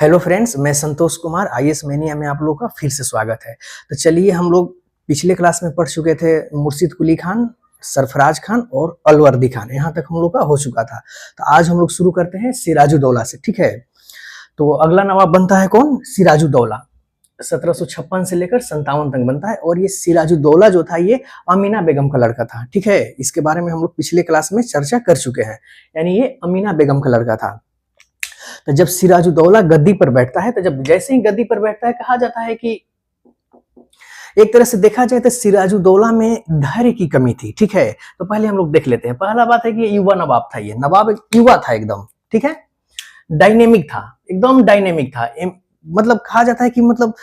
Hello friends, मैं Santosh Kumar IAS mania में आप लोगों का फिर से स्वागत है। तो चलिए, हम लोग पिछले क्लास में पढ़ चुके थे मुर्शिद कुली खान, सरफराज खान और अलवर्दी खान। यहाँ तक हम लोग का हो चुका था। तो आज हम लोग शुरू करते हैं सिराजुद्दौला से, ठीक है। तो अगला नवाब बनता है कौन? सिराजुद्दौला। 1756 से लेकर 57 तक बनता है। और ये सिराजुद्दौला जो था ये अमीना बेगम का लड़का था, ठीक है। इसके बारे में हम लोग पिछले क्लास में चर्चा कर चुके हैं, यानी ये अमीना बेगम का लड़का था। तो जब सिराजुद्दौला गद्दी पर बैठता है, तो जब जैसे ही गद्दी पर बैठता है, कहा जाता है कि एक तरह से देखा जाए तो सिराजुद्दौला में धैर्य की कमी थी, ठीक है। तो पहले हम लोग देख लेते हैं। पहला बात है कि युवा नवाब था। ये नवाब युवा था एकदम, ठीक है। डायनेमिक था, एकदम डायनेमिक था। मतलब कहा जाता है कि मतलब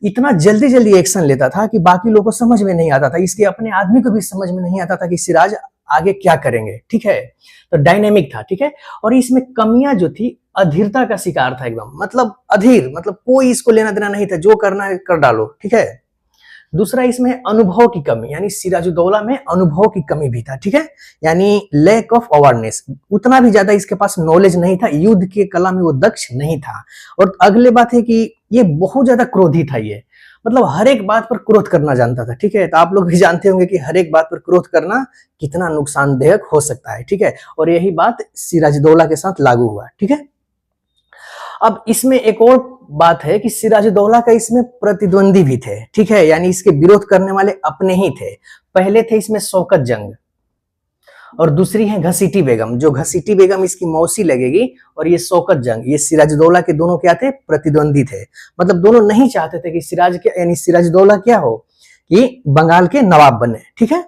इतना जल्दी जल्दी एक्शन लेता था कि बाकी लोगों को समझ में नहीं आता था, इसके अपने आदमी को भी समझ में नहीं आता था कि सिराज आगे क्या करेंगे, ठीक है। तो डायनेमिक था, ठीक है। और इसमें कमियां जो थी, अधीरता का शिकार था एकदम, मतलब अधीर, मतलब कोई इसको लेना देना नहीं था, जो करना है कर डालो, ठीक है। दूसरा, इसमें अनुभव की कमी, यानी सिराजुद्दौला में अनुभव की कमी भी था, ठीक है। यानी लैक ऑफ अवेयरनेस, उतना भी ज्यादा इसके पास नॉलेज नहीं था, युद्ध के कला में वो दक्ष नहीं था। और अगले बात है कि ये बहुत ज्यादा क्रोधी था। ये मतलब हर एक बात पर क्रोध करना जानता था, ठीक है। तो आप लोग भी जानते होंगे कि हर एक बात पर क्रोध करना कितना नुकसानदायक हो सकता है, ठीक है। और यही बात सिराजुद्दौला के साथ लागू हुआ, ठीक है। अब इसमें एक और बात है कि सिराजुद्दौला का इसमें प्रतिद्वंदी भी थे, ठीक है। यानी इसके विरोध करने वाले अपने ही थे। पहले थे इसमें शौकत जंग, और दूसरी है घसीटी बेगम। जो घसीटी बेगम इसकी मौसी लगेगी, और ये शौकत जंग, ये सिराजुद्दौला के दोनों क्या थे? प्रतिद्वंदी थे। मतलब दोनों नहीं चाहते थे कि सिराज के यानी सिराजुद्दौला क्या हो, कि बंगाल के नवाब बने, ठीक है।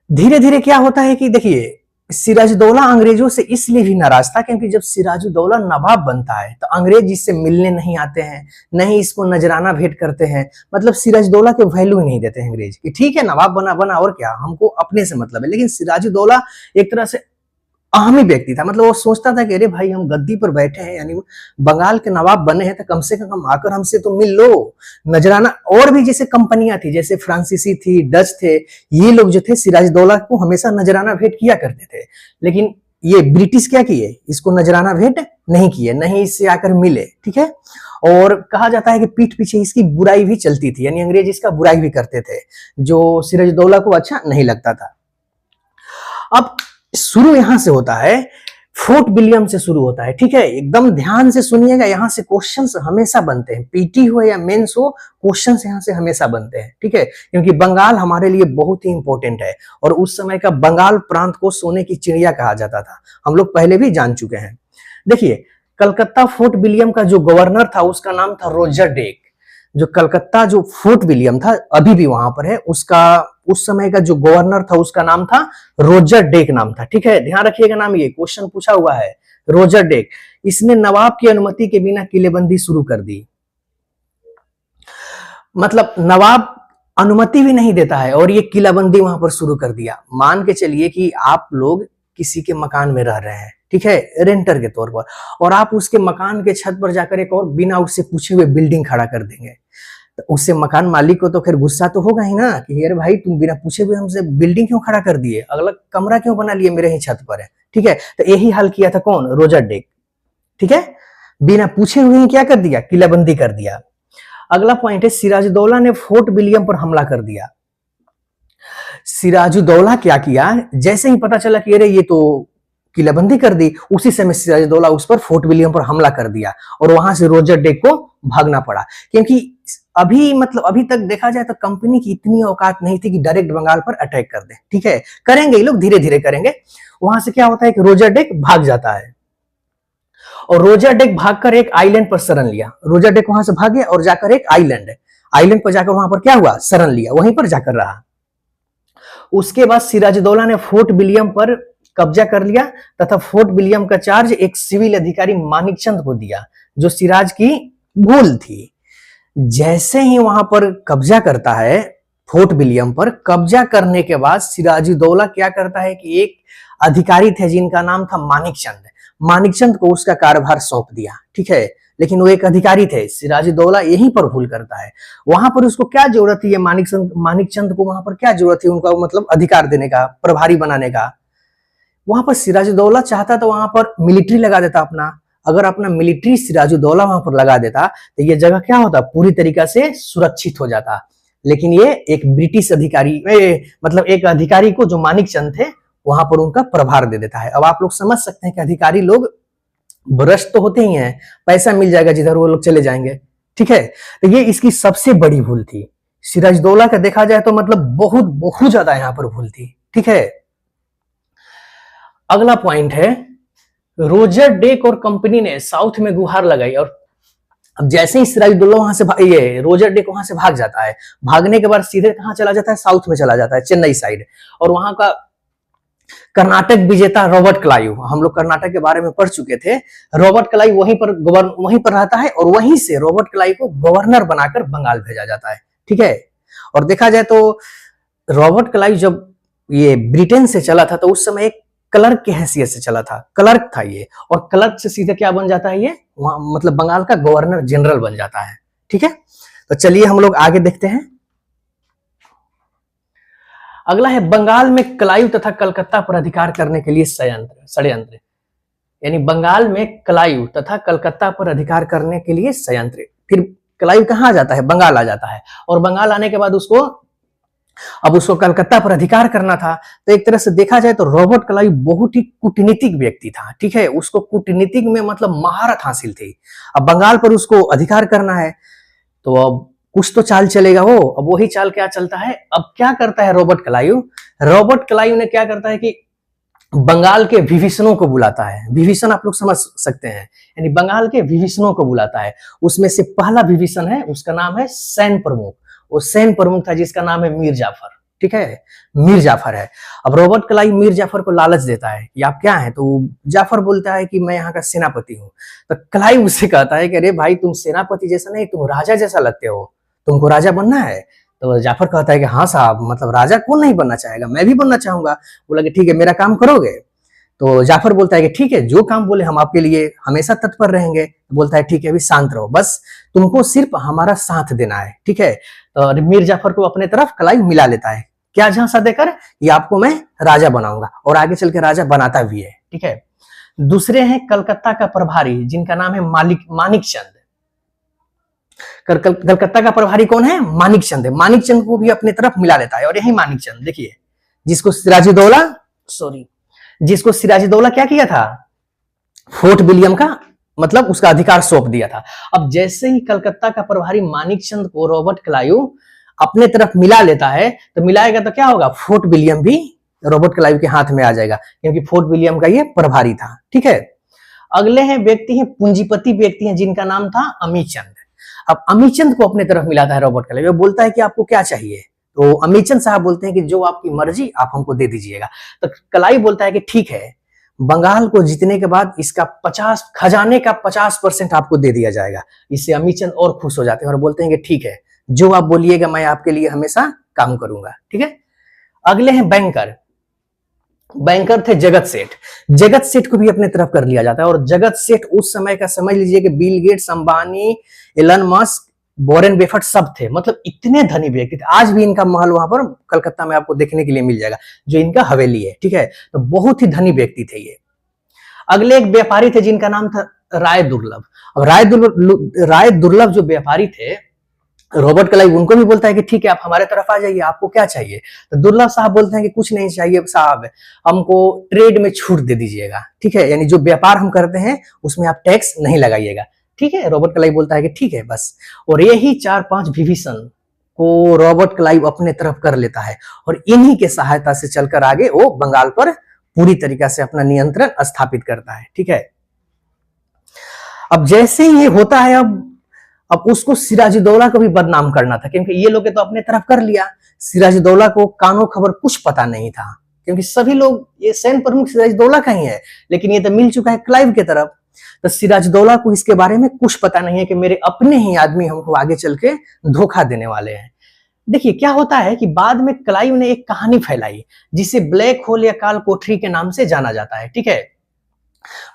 धीरे धीरे क्या होता है कि देखिए, सिराजुद्दौला अंग्रेजों से इसलिए भी नाराज था क्योंकि जब सिराजुद्दौला नवाब बनता है तो अंग्रेज इससे मिलने नहीं आते हैं, नहीं इसको नजराना भेंट करते हैं। मतलब सिराजुद्दौला के वैल्यू ही नहीं देते हैं अंग्रेज, कि ठीक है नवाब बना बना और क्या, हमको अपने से मतलब है। लेकिन सिराजुद्दौला एक तरह से अहमी व्यक्ति था। मतलब वो सोचता था कि अरे भाई, हम गद्दी पर बैठे हैं, यानी बंगाल के नवाब बने हैं, तो कम से कम आकर हमसे तो मिल लो, नजराना। और भी जैसे कंपनियां थी, जैसे फ्रांसीसी थी, डच थे, ये लोग जो थे सिराजुद्दौला को हमेशा नजराना भेंट किया करते थे। लेकिन ये ब्रिटिश क्या किए? इसको नजराना भेंट नहीं किए, नहीं इससे आकर मिले, ठीक है। और कहा जाता है कि पीठ पीछे इसकी बुराई भी चलती थी, यानी अंग्रेज इसका बुराई भी करते थे, जो सिराजुद्दौला को अच्छा नहीं लगता था। अब शुरू यहां से होता है, फोर्ट विलियम से शुरू होता है, ठीक है। एकदम ध्यान से सुनिएगा, यहां से क्वेश्चंस हमेशा बनते हैं, पीटी हो या मेंस हो, क्वेश्चंस यहां से हमेशा बनते हैं, ठीक है। क्योंकि बंगाल हमारे लिए बहुत ही इंपॉर्टेंट है, और उस समय का बंगाल प्रांत को सोने की चिड़िया कहा जाता था, हम लोग पहले भी जान चुके हैं। देखिए, कलकत्ता फोर्ट विलियम का जो गवर्नर था उसका नाम था रोजर डेक। जो कलकत्ता जो फोर्ट विलियम था, अभी भी वहां पर है, उसका उस समय का जो गवर्नर था उसका नाम था रोजर डेक नाम था, ठीक है। ध्यान रखिएगा नाम, ये क्वेश्चन पूछा हुआ है, रोजर डेक। इसने नवाब की अनुमति के बिना किलेबंदी शुरू कर दी। मतलब नवाब अनुमति भी नहीं देता है और ये किलाबंदी वहां पर शुरू कर दिया। मान के चलिए कि आप लोग किसी के मकान में रह रहे हैं, ठीक है, रेंटर के तौर पर, और आप उसके मकान के छत पर जाकर एक और बिना उससे पूछे हुए बिल्डिंग खड़ा कर देंगे, तो उससे मकान मालिक को तो खैर गुस्सा तो होगा ही ना, कि यार भाई, तुम बिना पूछे हुए हमसे बिल्डिंग क्यों खड़ा कर दिए, अगला कमरा क्यों बना लिए मेरे ही छत पर है, ठीक है। तो यही हाल किया था कौन? रोजर डेक, ठीक है। बिना पूछे हुए ही क्या कर दिया? किलाबंदी कर दिया। अगला पॉइंट है, सिराजुद्दौला ने फोर्ट विलियम पर हमला कर दिया। सिराजुद्दौला क्या किया, जैसे ही पता चला कि अरे ये तो किलाबंदी कर दी, उसी समय सिराजुद्दौला उस पर फोर्ट विलियम पर हमला कर दिया, और वहां से रोजर डेक को भागना पड़ा। क्योंकि अभी तक देखा जाए तो कंपनी की इतनी औकात नहीं थी कि डायरेक्ट बंगाल पर अटैक कर दे, ठीक है। करेंगे ये लोग, धीरे धीरे करेंगे। वहां से क्या होता है कि रोजर डेक भाग जाता है, और रोजर डेक भागकर एक आइलैंड पर शरण लिया। रोजर डेक वहां से भागे और जाकर एक आइलैंड पर जाकर वहां पर क्या हुआ? शरण लिया, वहीं पर जाकर रहा। उसके बाद सिराजुद्दौला ने फोर्ट विलियम पर कब्जा कर लिया, तथा फोर्ट विलियम का चार्ज एक सिविल अधिकारी मानिकचंद को दिया, जो सिराज की भूल थी। जैसे ही वहां पर कब्जा करता है, फोर्ट विलियम पर कब्जा करने के बाद सिराजुद्दौला क्या करता है कि एक अधिकारी थे जिनका नाम था मानिकचंद को उसका कार्यभार सौंप दिया, ठीक है। लेकिन वो एक अधिकारी थे, सिराजुद्दौला यहीं पर भूल करता है। वहां पर उसको क्या जरूरत है, ये मानिकचंद को वहां पर क्या जरूरत है उनका मतलब अधिकार देने का, प्रभारी बनाने का? वहां पर सिराजुद्दौला चाहता तो वहां पर मिलिट्री लगा देता अपना, अगर अपना मिलिट्री सिराजुद्दौला वहां पर लगा देता तो ये जगह क्या होता, पूरी तरीका से सुरक्षित हो जाता। लेकिन ये एक ब्रिटिश अधिकारी मतलब एक अधिकारी को जो मानिकचंद थे वहां पर उनका प्रभार दे देता है। अब आप लोग समझ सकते हैं कि अधिकारी लोग भ्रष्ट तो होते ही हैं, पैसा मिल जाएगा जिधर वो लोग चले जाएंगे, ठीक है। तो ये इसकी सबसे बड़ी भूल थी। सिराजदौला का देखा जाए तो मतलब बहुत बहुत ज्यादा यहाँ पर भूल थी, ठीक है। अगला पॉइंट है, रोजर डेक और कंपनी ने साउथ में गुहार लगाई, और अब जैसे ही सिराजुद्दौला वहां से ये रोजर डेक वहां से भाग जाता है, भागने के बाद सीधे कहां चला जाता है, साउथ में चला जाता है, चेन्नई साइड। और वहां का कर्नाटक विजेता रॉबर्ट क्लाइव, हम लोग कर्नाटक के बारे में पढ़ चुके थे, रॉबर्ट क्लाइव वहीं पर रहता है, और वहीं से रॉबर्ट क्लाइव को गवर्नर बनाकर बंगाल भेजा जाता है, ठीक है। और देखा जाए तो रॉबर्ट क्लाइव जब ये ब्रिटेन से चला था तो उस समय एक क्लर्क की हैसियत से चला था, क्लर्क था ये, और क्लर्क से सीधे क्या बन जाता है, ये वहां मतलब बंगाल का गवर्नर जनरल बन जाता है, ठीक है। तो चलिए हम लोग आगे देखते हैं। अगला है, बंगाल में क्लाइव तथा कलकत्ता पर अधिकार करने के लिए षड्यंत्र, यानी बंगाल में क्लाइव तथा कलकत्ता पर अधिकार करने के लिए षड्यंत्र। फिर क्लाइव कहां आ जाता है, बंगाल आ जाता है, और बंगाल आने के बाद उसको कलकत्ता पर अधिकार करना था। तो एक तरह से देखा जाए तो रॉबर्ट क्लाइव बहुत ही कूटनीतिक व्यक्ति था, ठीक है, उसको कूटनीतिक में मतलब महारत हासिल थी। अब बंगाल पर उसको अधिकार करना है तो अब कुछ तो चाल चलेगा वो। अब वही चाल क्या चलता है, अब क्या करता है रॉबर्ट क्लाइव ने क्या करता है कि बंगाल के विभीषणों को बुलाता है। विभीषण आप लोग समझ सकते हैं, यानी बंगाल के विभीषणों को बुलाता है। उसमें से पहला विभीषण है, उसका नाम है सैन्य प्रमुख। वो सैन्य प्रमुख था जिसका नाम है मीर जाफर, ठीक है, मीर जाफर है। अब रॉबर्ट क्लाइव मीर जाफर को लालच देता है कि आप क्या हैं, तो जाफर बोलता है कि मैं यहाँ का सेनापति हूँ। तो क्लाइव उससे कहता है कि अरे भाई तुम सेनापति जैसा नहीं, तुम राजा जैसा लगते हो, तुमको राजा बनना है। तो जाफर कहता है कि हाँ साहब, मतलब राजा कौन नहीं बनना चाहेगा, मैं भी बनना चाहूंगा। बोला कि ठीक है, मेरा काम करोगे। तो जाफर बोलता है कि ठीक है, जो काम बोले हम आपके लिए हमेशा तत्पर रहेंगे। बोलता है ठीक है, अभी शांत रहो, बस तुमको सिर्फ हमारा साथ देना है, ठीक है। तो मीर जाफर को अपने तरफ क्लाइव मिला लेता है, क्या झांसा देकर, ये आपको मैं राजा बनाऊंगा, और आगे चल के राजा बनाता भी है, ठीक है। दूसरे हैं कलकत्ता का प्रभारी, जिनका नाम है मानिकचंद। कलकत्ता का प्रभारी कौन है, मानिकचंद है। मानिकचंद को भी अपने तरफ मिला लेता है, और यही मानिकचंद देखिए जिसको सिराजुद्दौला क्या किया था, फोर्ट विलियम का मतलब उसका अधिकार सौंप दिया था। अब जैसे ही कलकत्ता का प्रभारी मानिकचंद को रॉबर्ट क्लाइव अपने तरफ मिला लेता है, तो मिलाएगा तो क्या होगा, फोर्ट विलियम भी रॉबर्ट क्लाइव के हाथ में आ जाएगा, क्योंकि फोर्ट विलियम का ये प्रभारी था, ठीक है। अगले हैं व्यक्ति हैं, पूंजीपति व्यक्ति हैं, जिनका नाम था अमीचंद। अब अमीचंद को अपने तरफ मिलाता है रॉबर्ट क्लाइव, बोलता है कि आपको क्या चाहिए। तो अमीचंद साहब बोलते हैं कि जो आपकी मर्जी आप हमको दे दीजिएगा। तो क्लाइव बोलता है कि ठीक है, बंगाल को जीतने के बाद इसका खजाने का 50% आपको दे दिया जाएगा। इससे अमीचंद और खुश हो जाते हैं और बोलते हैं कि ठीक है, जो आप बोलिएगा मैं आपके लिए हमेशा काम करूंगा, ठीक है। अगले हैं बैंकर थे जगत सेठ को भी अपने तरफ कर लिया जाता है। और जगत सेठ उस समय का समझ लीजिए कि Bill Gates, Ambani, Elon Musk, Warren Buffett सब थे, मतलब इतने धनी व्यक्ति थे। आज भी इनका महल वहां पर कलकत्ता में आपको देखने के लिए मिल जाएगा, जो इनका हवेली है, ठीक है। तो बहुत ही धनी व्यक्ति थे ये। अगले एक व्यापारी थे जिनका नाम था राय दुर्लभ। अब राय दुर्लभ जो व्यापारी थे, रॉबर्ट क्लाइव उनको भी बोलता है कि ठीक है, आप हमारे तरफ आ जाइए, आपको क्या चाहिए। तो दुर्लभ साहब बोलते हैं कि कुछ नहीं चाहिए साहब, हमको ट्रेड में छूट दे दीजिएगा, ठीक है, यानी जो व्यापार हम करते हैं उसमें आप टैक्स नहीं लगाइएगा, ठीक है। रॉबर्ट क्लाइव बोलता है कि ठीक है बस। और यही 4-5 विभीषण को रॉबर्ट क्लाइव अपने तरफ कर लेता है, और इन्हीं के सहायता से चलकर आगे वो बंगाल पर पूरी तरीके से अपना नियंत्रण स्थापित करता है, ठीक है। अब जैसे ही ये होता है, अब उसको सिराजुद्दौला को भी बदनाम करना था, क्योंकि ये लोग तो अपने तरफ कर लिया। सिराजुद्दौला को कानो खबर कुछ पता नहीं था, क्योंकि सभी लोग ये सैन्य प्रमुख सिराजुद्दौला का ही है, लेकिन ये तो मिल चुका है क्लाइव के तरफ। तो सिराजुद्दौला को इसके बारे में कुछ पता नहीं है कि मेरे अपने ही आदमी हमको आगे चल के धोखा देने वाले हैं। देखिए क्या होता है कि बाद में क्लाइव ने एक कहानी फैलाई जिसे ब्लैक होल या काल कोठरी के नाम से जाना जाता है, ठीक है।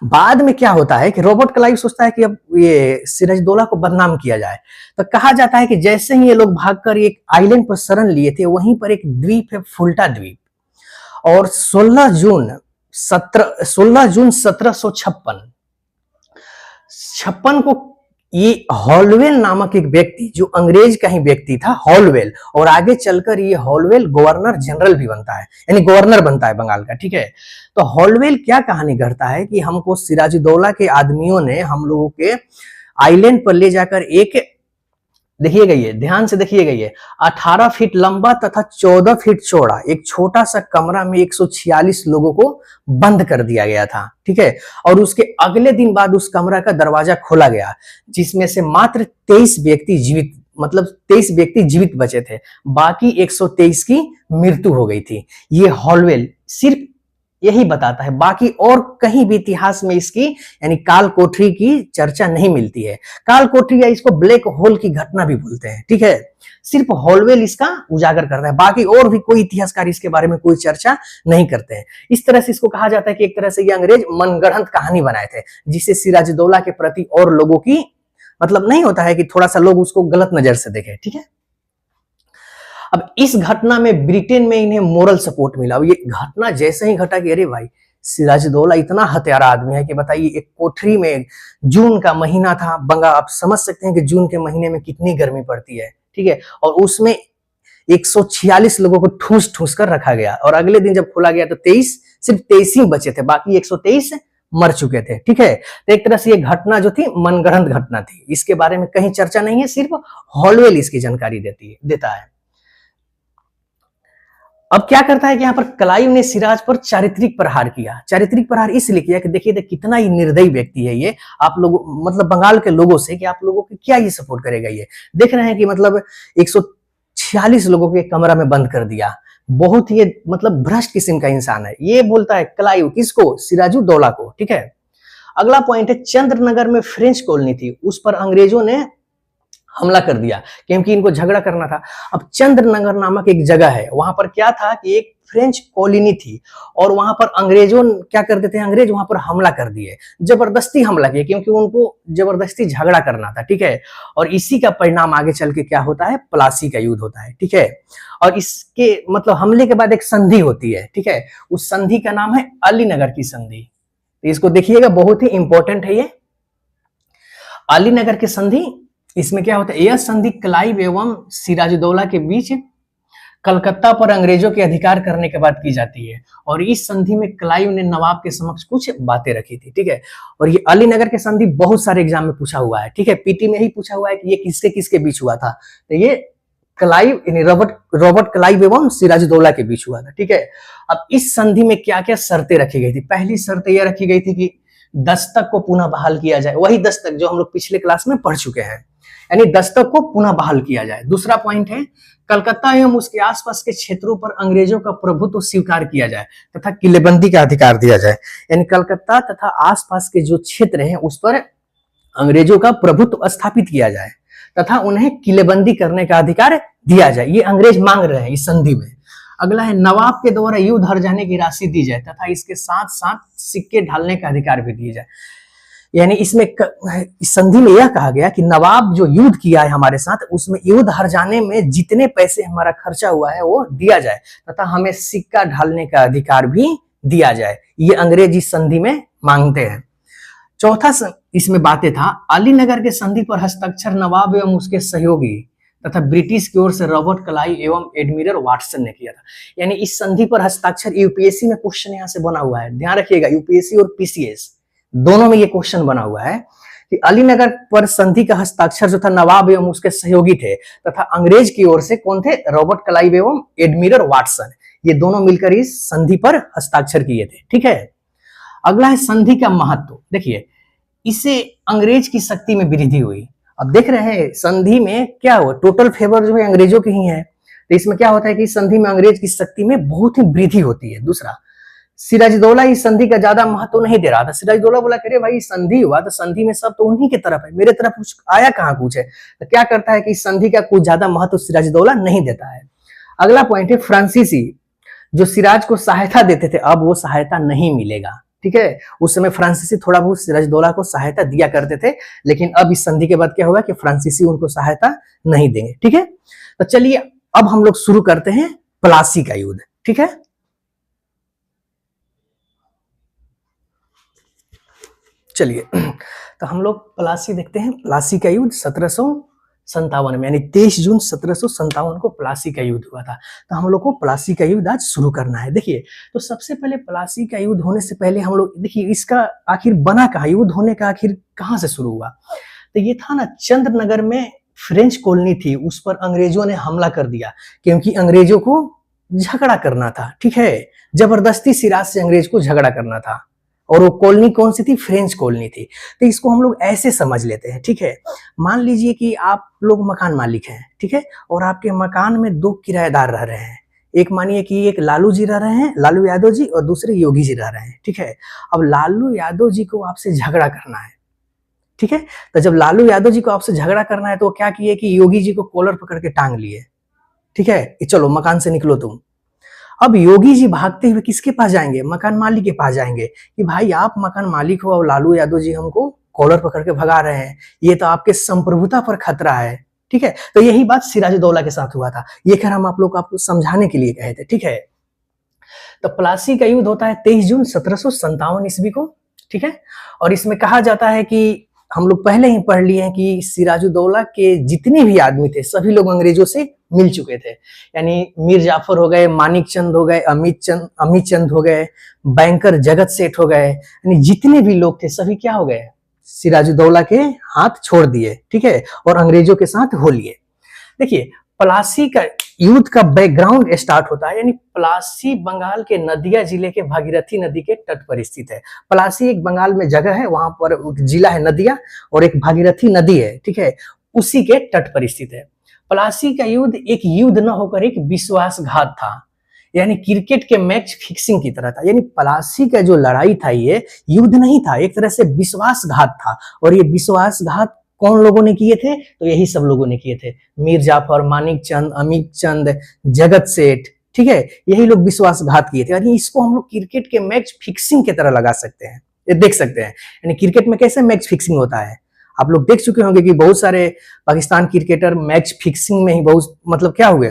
बाद में क्या होता है कि रॉबर्ट क्लाइव सोचता है कि अब ये सिराजुद्दौला को बदनाम किया जाए। तो कहा जाता है कि जैसे ही ये लोग भागकर एक आइलैंड पर शरण लिए थे, वहीं पर एक द्वीप है, फुल्टा द्वीप, और 16 जून 1756 56 को ये हॉलवेल नामक एक व्यक्ति, जो अंग्रेज का ही व्यक्ति था, हॉलवेल, और आगे चलकर ये हॉलवेल गवर्नर जनरल भी बनता है, यानी गवर्नर बनता है बंगाल का, ठीक है। तो हॉलवेल क्या कहानी करता है कि हमको सिराजुद्दौला के आदमियों ने हम लोगों के आइलैंड पर ले जाकर एक, देखिएगा ये, ध्यान से देखिएगा ये, 18 फीट लंबा तथा 14 फीट चौड़ा एक छोटा सा कमरा में 146 लोगों को बंद कर दिया गया था, ठीक है। और उसके अगले दिन बाद उस कमरा का दरवाजा खोला गया, जिसमें से मात्र 23 व्यक्ति जीवित, मतलब 23 व्यक्ति जीवित बचे थे, बाकी 123 की मृत्यु हो गई थी। ये हॉलवेल सिर्फ यही बताता है, बाकी और कहीं भी इतिहास में इसकी, यानी काल कोठरी की चर्चा नहीं मिलती है। काल कोठरी या इसको ब्लैक होल की घटना भी बोलते हैं, ठीक है। सिर्फ हॉलवेल इसका उजागर करता है, बाकी और भी कोई इतिहासकार इसके बारे में कोई चर्चा नहीं करते हैं। इस तरह से इसको कहा जाता है कि एक तरह से ये अंग्रेज मनगढ़ंत कहानी बनाए थे, जिससे सिराजुद्दौला के प्रति और लोगों की, मतलब नहीं होता है कि थोड़ा सा लोग उसको गलत नजर से देखें, ठीक है। अब इस घटना में ब्रिटेन में इन्हें मोरल सपोर्ट मिला। अब ये घटना जैसे ही घटा कि अरे भाई, सिराजुद्दौला इतना हत्यारा आदमी है कि बताइए, एक कोठरी में, जून का महीना था, बंगाल, आप समझ सकते हैं कि जून के महीने में कितनी गर्मी पड़ती है, ठीक है। और उसमें 146 लोगों को ठूस ठूस कर रखा गया, और अगले दिन जब खोला गया तो 23, सिर्फ 23 ही बचे थे, बाकी 123 मर चुके थे, ठीक है। तो एक तरह से ये घटना जो थी मनगढ़ंत घटना थी, इसके बारे में कहीं चर्चा नहीं है, सिर्फ हॉलवेल इसकी जानकारी देता है। अब क्या करता है कि यहाँ पर क्लाइव ने सिराज पर चारित्रिक प्रहार किया। चारित्रिक प्रहार इसलिए किया कि देखिए कितना ही निर्दयी व्यक्ति है ये, आप लोग, मतलब बंगाल के लोगों से, कि आप लोगों को क्या ये सपोर्ट करेगा। ये देख रहे हैं कि मतलब 146 लोगों के कमरा में बंद कर दिया, बहुत ही मतलब भ्रष्ट किस्म का इंसान है। ये बोलता है क्लाइव, किसको? सिराजुद्दौला को, ठीक है। अगला पॉइंट है, चंद्रनगर में फ्रेंच कॉलोनी थी, उस पर अंग्रेजों ने हमला कर दिया, क्योंकि इनको झगड़ा करना था। अब चंद्रनगर नामक एक जगह है, वहां पर क्या था कि एक फ्रेंच कॉलोनी थी, और वहां पर अंग्रेजों क्या करते थे, अंग्रेज वहां पर हमला कर दिए, जबरदस्ती हमला किया, क्योंकि उनको जबरदस्ती झगड़ा करना था, ठीक है। और इसी का परिणाम आगे चल के क्या होता है, प्लासी का युद्ध होता है, ठीक है। और इसके मतलब हमले के बाद एक संधि होती है, ठीक है। उस संधि का नाम है अलीनगर की संधि। तो इसको देखिएगा, बहुत ही इंपॉर्टेंट है ये अलीनगर की संधि। इसमें क्या होता है, यह संधि क्लाइव एवं सिराजुद्दौला के बीच कलकत्ता पर अंग्रेजों के अधिकार करने के बाद की जाती है, और इस संधि में क्लाइव ने नवाब के समक्ष कुछ बातें रखी थी, ठीक है। और ये अलीनगर के संधि बहुत सारे एग्जाम में पूछा हुआ है, ठीक है। पीटी में ही पूछा हुआ है कि ये किसके किसके बीच हुआ था, तो ये क्लाइव, यानी रॉबर्ट क्लाइव एवं सिराजुद्दौला के बीच हुआ था, ठीक है। अब इस संधि में क्या क्या शर्तें रखी गई थी। पहली शर्त यह रखी गई थी कि दस्तक को पुनः बहाल किया जाए, वही दस्तक जो हम लोग पिछले क्लास में पढ़ चुके हैं, यानी दस्तक को पुनः बहाल किया जाए। दूसरा पॉइंट है, कलकत्ता एवं उसके आसपास के क्षेत्रों पर अंग्रेजों का प्रभुत्व स्वीकार किया जाए तथा किलेबंदी का अधिकार दिया जाए, यानी कलकत्ता तथा आसपास के जो क्षेत्र हैं उस पर अंग्रेजों का प्रभुत्व स्थापित किया जाए तथा उन्हें किलेबंदी करने का अधिकार दिया जाए। ये अंग्रेज मांग रहे हैं इस संधि में। अगला है, नवाब के द्वारा युद्ध हर जाने की राशि दी जाए तथा इसके साथ साथ सिक्के ढालने का अधिकार भी दिया जाए। यानी इसमें इस संधि में यह कहा गया कि नवाब जो युद्ध किया है हमारे साथ, उसमें युद्ध हर जाने में जितने पैसे हमारा खर्चा हुआ है वो दिया जाए तथा हमें सिक्का ढालने का अधिकार भी दिया जाए। ये अंग्रेज इस संधि में मांगते हैं। चौथा इसमें बातें था, अलीनगर के संधि पर हस्ताक्षर नवाब एवं उसके सहयोगी तथा ब्रिटिश की ओर से रॉबर्ट क्लाइव एवं एडमिरल वाटसन ने किया था। यानी इस संधि पर हस्ताक्षर, यूपीएससी में क्वेश्चन यहाँ से बना हुआ है, ध्यान रखिएगा, यूपीएससी और पीसीएस दोनों में ये क्वेश्चन बना हुआ है कि अलीनगर पर संधि का हस्ताक्षर जो था नवाब एवं उसके सहयोगी थे तथा अंग्रेज की ओर से कौन थे, रॉबर्ट क्लाइव एवं एडमिरल वाटसन, ये दोनों मिलकर इस संधि पर हस्ताक्षर किए थे, ठीक है। अगला है संधि का महत्व। देखिए, इससे अंग्रेज की शक्ति में वृद्धि हुई। अब देख रहे हैं संधि में क्या हुआ, टोटल फेवर जो है अंग्रेजों के ही है, तो इसमें क्या होता है कि संधि में अंग्रेज की शक्ति में बहुत ही वृद्धि होती है। दूसरा, सिराजुद्दौला इस संधि का ज्यादा महत्व नहीं दे रहा था। सिराजुद्दौला बोला करे भाई संधि हुआ तो संधि में सब तो उन्हीं की तरफ है, मेरे तरफ कुछ आया कहाँ कुछ है। तो क्या करता है कि इस संधि का कुछ ज्यादा महत्व सिराजुद्दौला नहीं देता है। अगला पॉइंट है, फ्रांसीसी जो सिराज को सहायता देते थे अब वो सहायता नहीं मिलेगा, ठीक है। उस समय फ्रांसीसी थोड़ा बहुत सिराजुद्दौला को सहायता दिया करते थे, लेकिन अब इस संधि के बाद क्या होगा कि फ्रांसीसी उनको सहायता नहीं देंगे, ठीक है। तो चलिए अब हम लोग शुरू करते हैं प्लासी का युद्ध, ठीक है। चलिए, तो हम लोग प्लासी देखते हैं। प्लासी का युद्ध 1757 में, यानी 23 जून 1757 को प्लासी का युद्ध हुआ था। तो हम लोग को प्लासी का युद्ध आज शुरू करना है। देखिए, तो सबसे पहले प्लासी का युद्ध होने से पहले हम लोग देखिए इसका आखिर बना कहाँ, युद्ध होने का आखिर कहाँ से शुरू हुआ। तो ये था ना, चंद्रनगर में फ्रेंच कॉलोनी थी, उस पर अंग्रेजों ने हमला कर दिया, क्योंकि अंग्रेजों को झगड़ा करना था। ठीक है, जबरदस्ती सिराज से अंग्रेज को झगड़ा करना था। और वो कॉलोनी कौन सी थी? फ्रेंच कॉलोनी थी। तो इसको हम लोग ऐसे समझ लेते हैं। ठीक है, मान लीजिए कि आप लोग मकान मालिक हैं, ठीक है, और आपके मकान में 2 किराएदार रह रहे हैं। एक मानिए कि एक लालू जी रह रहे हैं, लालू यादव जी, और दूसरे योगी जी रह रहे हैं। ठीक है, अब लालू यादव जी को आपसे झगड़ा करना है। ठीक है, तो जब लालू यादव जी को आपसे झगड़ा करना है तो क्या किए कि योगी जी को कॉलर पकड़ के टांग लिए। ठीक है, कि चलो मकान से निकलो तुम। अब योगी जी भागते हुए किसके पास जाएंगे? मकान मालिक के पास जाएंगे कि भाई आप मकान मालिक हो और लालू यादव जी हमको कॉलर पकड़ के भगा रहे हैं, ये तो आपके संप्रभुता पर खतरा है। ठीक है, तो यही बात सिराजुद्दौला के साथ हुआ था। ये खैर हम आप लोग को आपको समझाने के लिए कहे थे। ठीक है, तो प्लासी का युद्ध होता है 23 जून 1757 ईस्वी को। ठीक है, और इसमें कहा जाता है कि हम लोग पहले ही पढ़ लिए हैं कि सिराजुद्दौला के जितने भी आदमी थे सभी लोग अंग्रेजों से मिल चुके थे। यानी मीर जाफर हो गए, मानिक चंद हो गए, अमित चंद हो गए, बैंकर जगत सेठ हो गए, यानी जितने भी लोग थे सभी क्या हो गए? सिराजुद्दौला के हाथ छोड़ दिए। ठीक है, और अंग्रेजों के साथ हो लिए। देखिए, प्लासी का युद्ध का बैकग्राउंड स्टार्ट होता है, यानी प्लासी बंगाल के नदिया जिले के भागीरथी नदी के तट पर स्थित है। प्लासी एक बंगाल में जगह है, वहां पर जिला है नदिया, और एक भागीरथी नदी है। ठीक है, उसी के तट पर स्थित है। प्लासी का युद्ध एक युद्ध न होकर एक विश्वासघात था, यानी क्रिकेट के मैच फिक्सिंग की तरह था। यानी प्लासी का जो लड़ाई था ये युद्ध नहीं था, एक तरह से विश्वासघात था। और ये विश्वासघात कौन लोगों ने किए थे? तो यही सब लोगों ने किए थे, मीर जाफर, मानिक चंद, अमित चंद, जगत सेठ। ठीक है, यही लोग विश्वासघात किए थे। यानी इसको हम लोग क्रिकेट के मैच फिक्सिंग की तरह लगा सकते हैं, ये देख सकते हैं। यानी क्रिकेट में कैसे मैच फिक्सिंग होता है, आप लोग देख चुके होंगे कि बहुत सारे पाकिस्तान क्रिकेटर मैच फिक्सिंग में ही बहुत मतलब क्या हुए,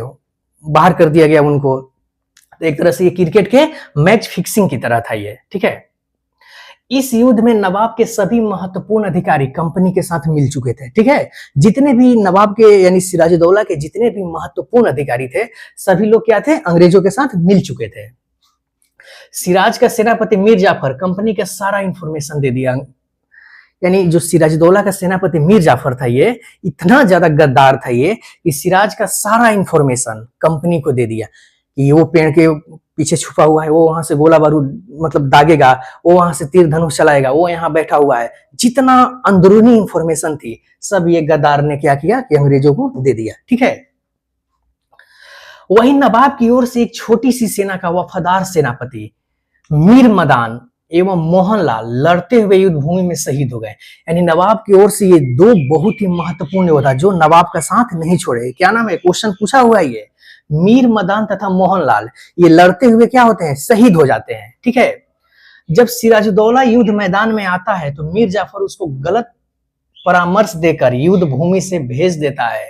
बाहर कर दिया गया उनको। तो एक तरह से ये क्रिकेट के मैच फिक्सिंग की तरह था ये। ठीक है, इस युद्ध में नवाब के सभी महत्वपूर्ण अधिकारी कंपनी के साथ मिल चुके थे। ठीक है, जितने भी नवाब के यानी सिराजुद्दौला के जितने भी महत्वपूर्ण अधिकारी थे सभी लोग क्या थे? अंग्रेजों के साथ मिल चुके थे। सिराज का सेनापति मीर जाफर कंपनी का सारा इंफॉर्मेशन दे दिया। यानी जो सिराजुद्दौला का सेनापति मीर जाफर था ये इतना ज्यादा गद्दार था ये कि सिराज का सारा इंफॉर्मेशन कंपनी को दे दिया कि वो पेड़ के पीछे छुपा हुआ है, वो वहां से गोला बारूद मतलब दागेगा, वो वहां से तीर धनुष चलाएगा, वो यहाँ बैठा हुआ है। जितना अंदरूनी इंफॉर्मेशन थी सब ये गद्दार ने क्या किया कि अंग्रेजों को दे दिया। ठीक है, वही नवाब की ओर से एक छोटी सी सेना का वफादार सेनापति मीर मदान एवं मोहनलाल लड़ते हुए युद्ध भूमि में शहीद हो गए। यानी नवाब की ओर से ये 2 बहुत ही महत्वपूर्ण योद्धा जो नवाब का साथ नहीं छोड़े। क्या नाम है? क्वेश्चन पूछा हुआ है ये। मीर मदान तथा मोहनलाल ये लड़ते हुए क्या होते हैं? शहीद हो जाते हैं। ठीक है, जब सिराजुद्दौला युद्ध मैदान में आता है तो मीर जाफर उसको गलत परामर्श देकर युद्ध भूमि से भेज देता है।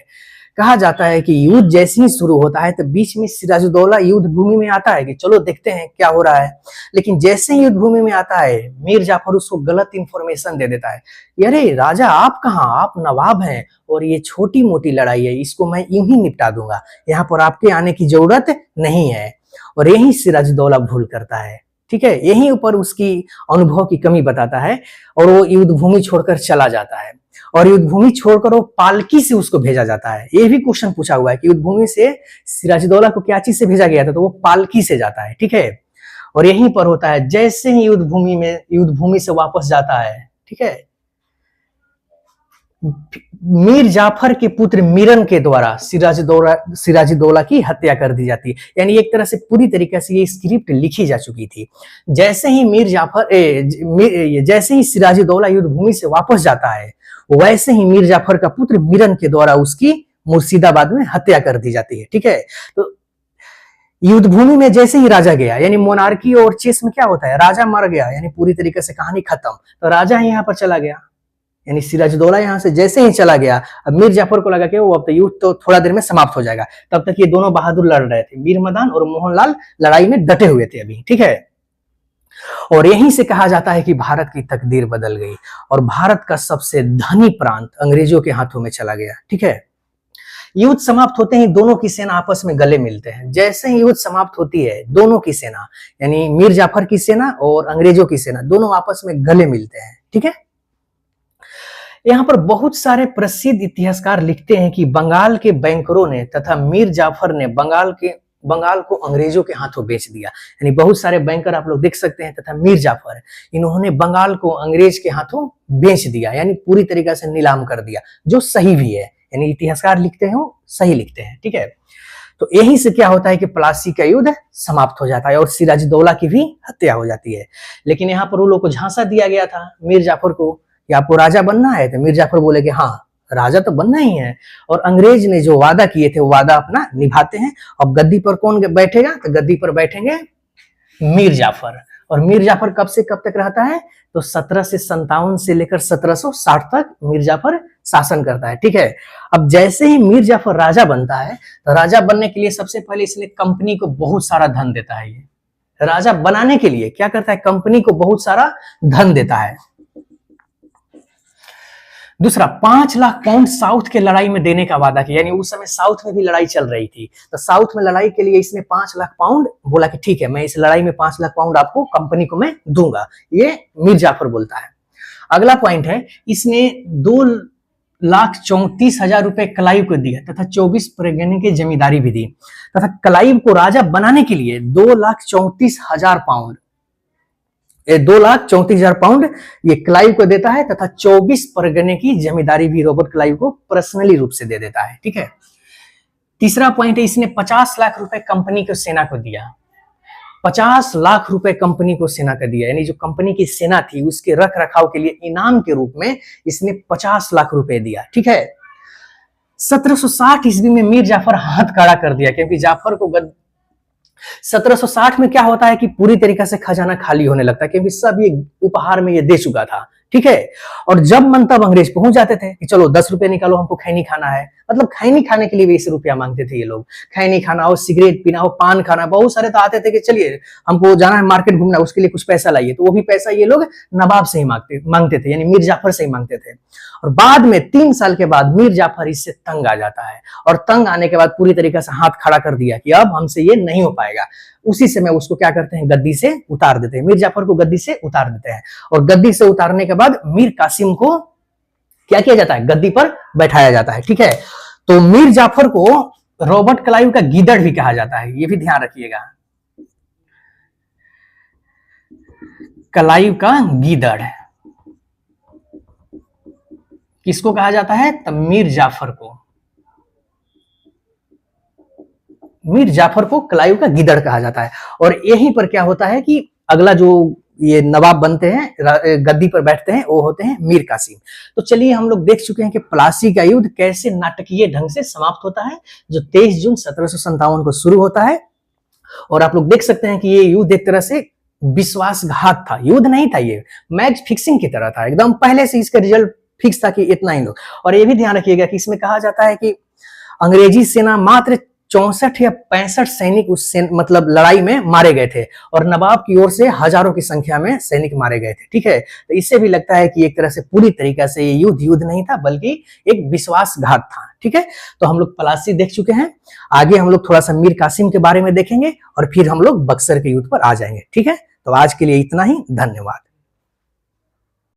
कहा जाता है कि युद्ध जैसे ही शुरू होता है तो बीच में सिराजुद्दौला युद्ध भूमि में आता है कि चलो देखते हैं क्या हो रहा है, लेकिन जैसे ही युद्ध भूमि में आता है मीर जाफर उसको गलत इंफॉर्मेशन दे देता है। अरे राजा आप कहाँ, आप नवाब हैं और ये छोटी मोटी लड़ाई है, इसको मैं यूं ही निपटा दूंगा, यहाँ पर आपके आने की जरूरत नहीं है। और यही सिराजुद्दौला भूल करता है। ठीक है, यहीं ऊपर उसकी अनुभव की कमी बताता है और वो युद्ध भूमि छोड़कर चला जाता है। और युद्ध भूमि छोड़कर वो पालकी से उसको भेजा जाता है। ये भी क्वेश्चन पूछा हुआ है कि युद्ध भूमि से सिराजुद्दौला को क्या चीज से भेजा गया था? तो वो पालकी से जाता है। ठीक है, और यहीं पर होता है जैसे ही युद्ध भूमि से वापस जाता है। ठीक है, मीर जाफर के पुत्र मीरन के द्वारा सिराजुद्दौला की हत्या कर दी जाती है। यानी एक तरह से पूरी तरीके से ये स्क्रिप्ट लिखी जा चुकी थी। जैसे ही सिराजुद्दौला युद्ध भूमि से वापस जाता है वैसे ही मीर जाफर का पुत्र मीरन के द्वारा उसकी मुर्शिदाबाद में हत्या कर दी जाती है। ठीक है, तो युद्ध भूमि में जैसे ही राजा गया, यानी मोनार्की और चेस में क्या होता है, राजा मर गया यानी पूरी तरीके से कहानी खत्म, तो राजा ही यहाँ पर चला गया। यानी सिराजुद्दौला यहाँ से जैसे ही चला गया, अब मीर जाफर को लगा कि वो अब तो युद्ध तो थोड़ा देर में समाप्त हो जाएगा। तब तक ये दोनों बहादुर लड़ रहे थे, मीर मदान और मोहनलाल लड़ाई में डटे हुए थे अभी। ठीक है, और यहीं से कहा जाता है कि भारत की तकदीर बदल गई और भारत का सबसे धनी प्रांत अंग्रेजों के हाथों में चला गया। ठीक है, युद्ध समाप्त होते ही दोनों की सेना आपस में गले मिलते हैं। जैसे ही युद्ध समाप्त होती है, दोनों की सेना यानी मीर जाफर की सेना और अंग्रेजों की सेना दोनों आपस में गले मिलते हैं। ठीक है, यहाँ पर बहुत सारे प्रसिद्ध इतिहासकार लिखते हैं कि बंगाल के बैंकरों ने तथा मीर जाफर ने बंगाल को अंग्रेजों के हाथों बेच दिया। यानी बहुत सारे बैंकर आप लोग देख सकते हैं तथा मीर जाफर, इन्होंने बंगाल को अंग्रेज के हाथों बेच दिया, यानी पूरी तरीके से नीलाम कर दिया, जो सही भी है। यानी इतिहासकार लिखते हैं वो सही लिखते हैं। ठीक है, तो यहीं से क्या होता है कि प्लासी का युद्ध समाप्त हो जाता है और सिराजुद्दौला की भी हत्या हो जाती है। लेकिन यहाँ पर उन लोगों को झांसा दिया गया था मीर जाफर को कि आपको राजा बनना है, तो मीर जाफर बोले कि हाँ राजा तो बनना ही है। और अंग्रेज ने जो वादा किए थे वो वादा अपना निभाते हैं। अब गद्दी पर कौन बैठेगा, तो गद्दी पर बैठेंगे मीर जाफर। और मीर जाफर कब से कब तक रहता है, तो 1757 से लेकर 1760 तक मीर जाफर शासन करता है। ठीक है, अब जैसे ही मीर जाफर राजा बनता है, तो राजा बनने के लिए सबसे पहले इसने कंपनी को बहुत सारा धन देता है। ये राजा बनाने के लिए क्या करता है, कंपनी को बहुत सारा धन देता है। दूसरा, 5 लाख पाउंड साउथ के लड़ाई में देने का वादा किया। यानी उस समय साउथ में भी लड़ाई चल रही थी, तो साउथ में लड़ाई के लिए इसने 5 लाख पाउंड बोला कि ठीक है, मैं इस लड़ाई में 5 लाख पाउंड आपको कंपनी को मैं दूंगा। ये मीर जाफर बोलता है। अगला पॉइंट है, इसने 2,34,000 रुपए क्लाइव को दिया तथा 24 परगने की जमींदारी भी दी तथा क्लाइव को राजा बनाने के लिए 2,34,000 पाउंड 2,34,000 पाउंड ये क्लाइव को देता है तथा 24 परगने की जमींदारी भी रॉबर्ट क्लाइव को पर्सनली रूप से दे देता है। ठीक है, तीसरा पॉइंट है, इसने 50 लाख रुपए कंपनी को सेना को दिया। 50 लाख रुपए कंपनी को सेना का दिया, यानी जो कंपनी की सेना थी उसके रख रखाव के लिए इनाम के रूप में इसने 50 लाख रुपए दिया। ठीक है, 1760 ईस्वी में मीर जाफर हाथ खड़ा कर दिया, क्योंकि जाफर को 1760 में क्या होता है कि पूरी तरीके से खजाना खाली होने लगता है, क्योंकि सब ये उपहार में ये दे चुका था। ठीक है, और जब मन तब अंग्रेज पहुंच जाते थे कि चलो 10 रुपए निकालो, हमको खैनी खाना है। मतलब खैनी खाने के लिए 20 रुपया मांगते थे ये लोग। खैनी खाना हो, सिगरेट पीना हो, पान खाना, बहुत सारे तो आते थे कि चलिए हमको जाना है मार्केट घूमना, उसके लिए कुछ पैसा लाइए। तो वो भी पैसा ये लोग नवाब से ही मांगते थे, यानी मीर जाफर से ही मांगते थे। और बाद में 3 साल के बाद मीर जाफर इससे तंग आ जाता है, और तंग आने के बाद पूरी तरीके से हाथ खड़ा कर दिया कि अब हमसे ये नहीं हो पाएगा। उसी समय उसको क्या करते हैं, गद्दी से उतार देते हैं, मीर जाफर को गद्दी से उतार देते हैं। और गद्दी से उतारने के बाद मीर कासिम को क्या किया जाता है, गद्दी पर बैठाया जाता है। ठीक है, तो मीर जाफर को रॉबर्ट क्लाइव का गीदड़ भी कहा जाता है, ये भी ध्यान रखिएगा, क्लाइव का गीदड़। किसको कहा जाता है, तब मीर जाफर को। मीर जाफर को क्लाइव का गीदड़ कहा जाता है। और यहीं पर क्या होता है कि अगला जो ये नवाब बनते हैं, गद्दी पर बैठते हैं, वो होते हैं मीर कासिम। तो चलिए हम लोग देख चुके हैं कि प्लासी का युद्ध कैसे नाटकीय ढंग से समाप्त होता है, जो 23 जून 1757 को शुरू होता है। और आप लोग देख सकते हैं कि ये युद्ध एक तरह से विश्वासघात था, युद्ध नहीं था, ये मैच फिक्सिंग की तरह था। एकदम पहले से इसका रिजल्ट फिक्स था कि इतना ही लोग। और ये भी ध्यान रखिएगा कि इसमें कहा जाता है कि अंग्रेजी सेना मात्र 64 या 65 सैनिक उस मतलब लड़ाई में मारे गए थे, और नवाब की ओर से हजारों की संख्या में सैनिक मारे गए थे। ठीक है, तो इससे भी लगता है कि एक तरह से पूरी तरीके से ये युद्ध नहीं था, बल्कि एक विश्वासघात था। ठीक है, तो हम लोग प्लासी देख चुके हैं। आगे हम लोग थोड़ा सा मीर कासिम के बारे में देखेंगे और फिर हम लोग बक्सर के युद्ध पर आ जाएंगे। ठीक है, तो आज के लिए इतना ही, धन्यवाद।